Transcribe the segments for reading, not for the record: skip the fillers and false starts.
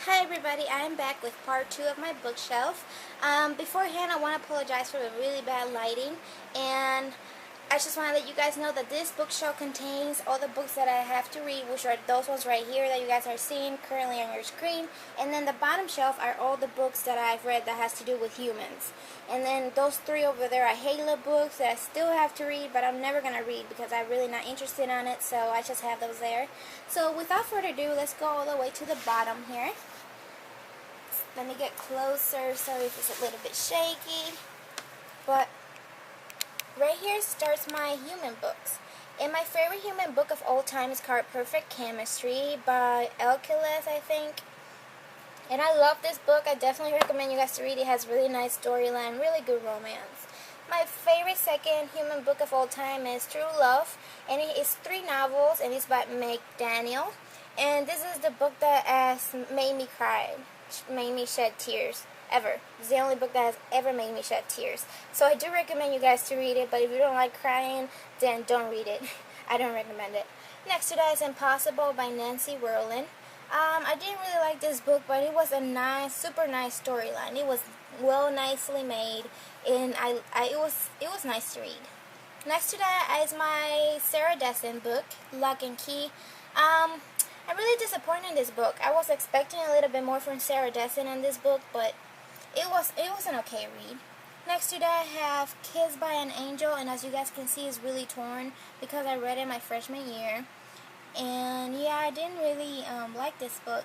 Hi everybody, I am back with part 2 of my bookshelf. Beforehand, I want to apologize for the really bad lighting, and I just want to let you guys know that this bookshelf contains all the books that I have to read, which are those ones right here that you guys are seeing currently on your screen. And then the bottom shelf are all the books that I've read that has to do with humans. And then those three over there are Halo books that I still have to read, but I'm never going to read because I'm really not interested on it, so I just have those there. So without further ado, let's go all the way to the bottom here. Let me get closer. Sorry if it's a little bit shaky. But right here starts my human books. And my favorite human book of all time is called Perfect Chemistry by Elkeles, I think. And I love this book. I definitely recommend you guys to read it. It has really nice storyline, really good romance. My favorite second human book of all time is True Love. And it is 3 novels, and it's by Meg Daniel. And this is the book that has made me cry, made me shed tears ever. It's the only book that has ever made me shed tears. So I do recommend you guys to read it, but if you don't like crying, then don't read it. I don't recommend it. Next to that is Impossible by Nancy Werling. I didn't really like this book, but it was a nice, super nice storyline. It was nicely made, and it was nice to read. Next to that is my Sarah Dessen book, Lock and Key. I'm really disappointed in this book. I was expecting a little bit more from Sarah Dessen in this book, but it was an okay read. Next to that, I have Kissed by an Angel, and as you guys can see, it's really torn because I read it my freshman year. And yeah, I didn't really like this book.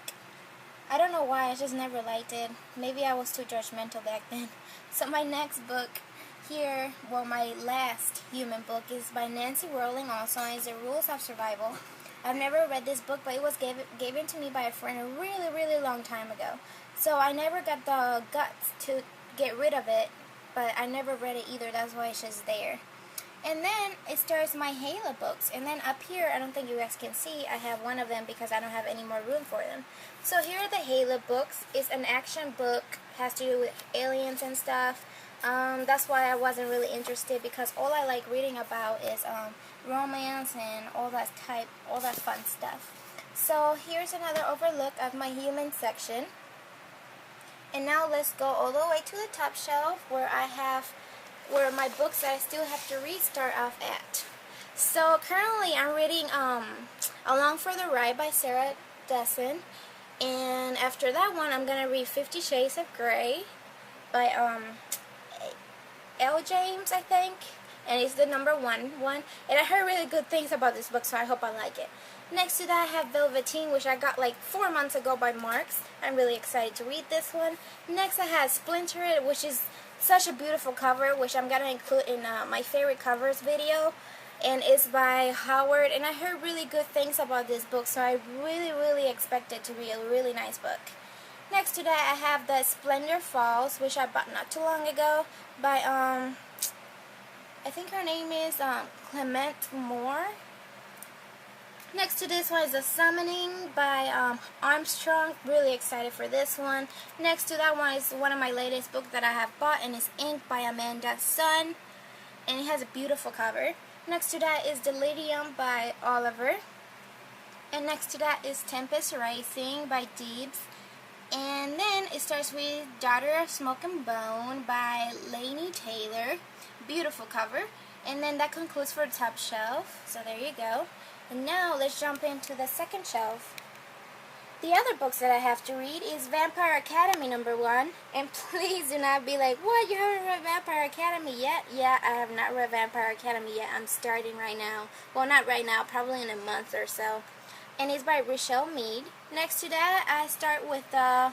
I don't know why, I just never liked it. Maybe I was too judgmental back then. So my next book here, well, my last human book is by Nancy Werling also, and it's The Rules of Survival. I've never read this book, but it was given to me by a friend a really long time ago. So I never got the guts to get rid of it, but I never read it either. That's why it's just there. And then it starts my Halo books. And then up here, I don't think you guys can see, I have one of them because I don't have any more room for them. So here are the Halo books. It's an action book, has to do with aliens and stuff. That's why I wasn't really interested, because all I like reading about is romance and all that fun stuff. So here's another overlook of my human section. And now let's go all the way to the top shelf where where my books that I still have to read start off at. So currently I'm reading Along for the Ride by Sarah Dessen. And after that one, I'm gonna read 50 Shades of Grey by L. James, I think, and it's the number one. And I heard really good things about this book, so I hope I like it. Next to that, I have Velveteen, which I got like 4 months ago by Marks. I'm really excited to read this one. Next, I have Splintered, which is such a beautiful cover, which I'm gonna include in my favorite covers video, and it's by Howard. And I heard really good things about this book, so I really expect it to be a really nice book. Next to that, I have The Splendor Falls, which I bought not too long ago by, I think her name is Clement Moore. Next to this one is The Summoning by Armstrong. Really excited for this one. Next to that one is one of my latest books that I have bought, and it's Ink by Amanda Sun. And it has a beautiful cover. Next to that is Delirium by Oliver. And next to that is Tempest Rising by Deebs. And then it starts with Daughter of Smoke and Bone by Laini Taylor. Beautiful cover. And then that concludes for the top shelf. So there you go. And now let's jump into the second shelf. The other books that I have to read is Vampire Academy #1. And please do not be like, what, you haven't read Vampire Academy yet? Yeah, I have not read Vampire Academy yet. I'm starting right now. Well, not right now, probably in a month or so. And it's by Richelle Mead. Next to that, I start with the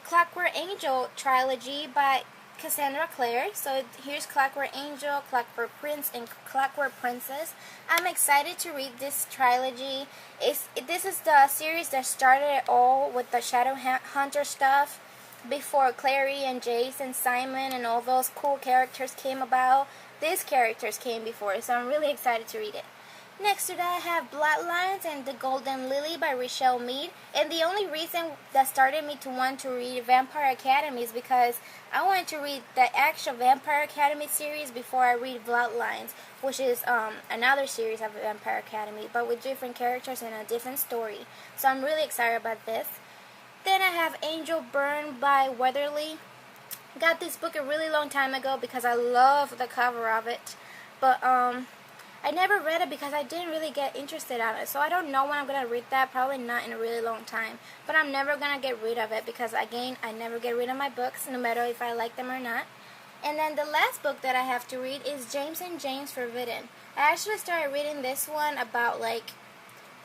Clockwork Angel trilogy by Cassandra Clare. So here's Clockwork Angel, Clockwork Prince, and Clockwork Princess. I'm excited to read this trilogy. This is the series that started it all with the Shadowhunter stuff before Clary and Jace and Simon and all those cool characters came about. These characters came before, so I'm really excited to read it. Next to that, I have Bloodlines and The Golden Lily by Richelle Mead. And the only reason that started me to want to read Vampire Academy is because I wanted to read the actual Vampire Academy series before I read Bloodlines, which is another series of Vampire Academy, but with different characters and a different story. So I'm really excited about this. Then I have Angel Burn by Weatherly. Got this book a really long time ago because I love the cover of it. But I never read it because I didn't really get interested in it. So I don't know when I'm going to read that. Probably not in a really long time. But I'm never going to get rid of it because, again, I never get rid of my books, no matter if I like them or not. And then the last book that I have to read is James and James Forbidden. I actually started reading this one about like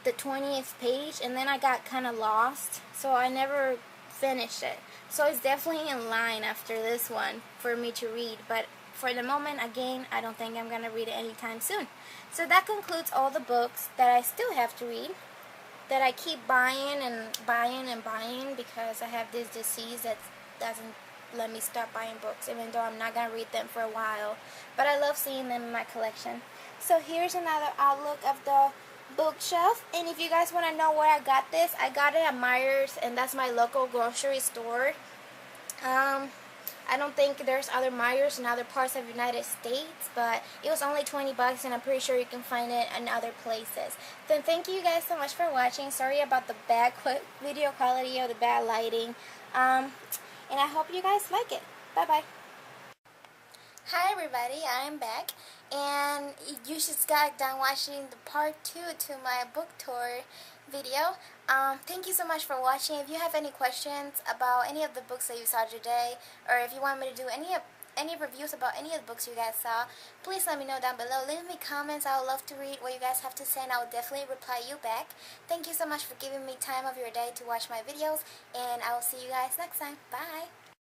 the 20th page, and then I got kind of lost, so I never finished it. So it's definitely in line after this one for me to read, but for the moment, again, I don't think I'm going to read it anytime soon. So that concludes all the books that I still have to read, that I keep buying and buying and buying because I have this disease that doesn't let me stop buying books, even though I'm not going to read them for a while. But I love seeing them in my collection. So here's another outlook of the bookshelf. And if you guys want to know where I got this, I got it at Myers, and that's my local grocery store. I don't think there's other Myers in other parts of the United States, but it was only 20 bucks, and I'm pretty sure you can find it in other places. Then thank you guys so much for watching. Sorry about the bad video quality or the bad lighting. And I hope you guys like it. Bye-bye. Hi everybody, I am back, and you just got done watching the part 2 to my book tour video. Thank you so much for watching. If you have any questions about any of the books that you saw today, or if you want me to do any reviews about any of the books you guys saw, please let me know down below. Leave me comments. I would love to read what you guys have to say, and I will definitely reply you back. Thank you so much for giving me time of your day to watch my videos, and I will see you guys next time. Bye!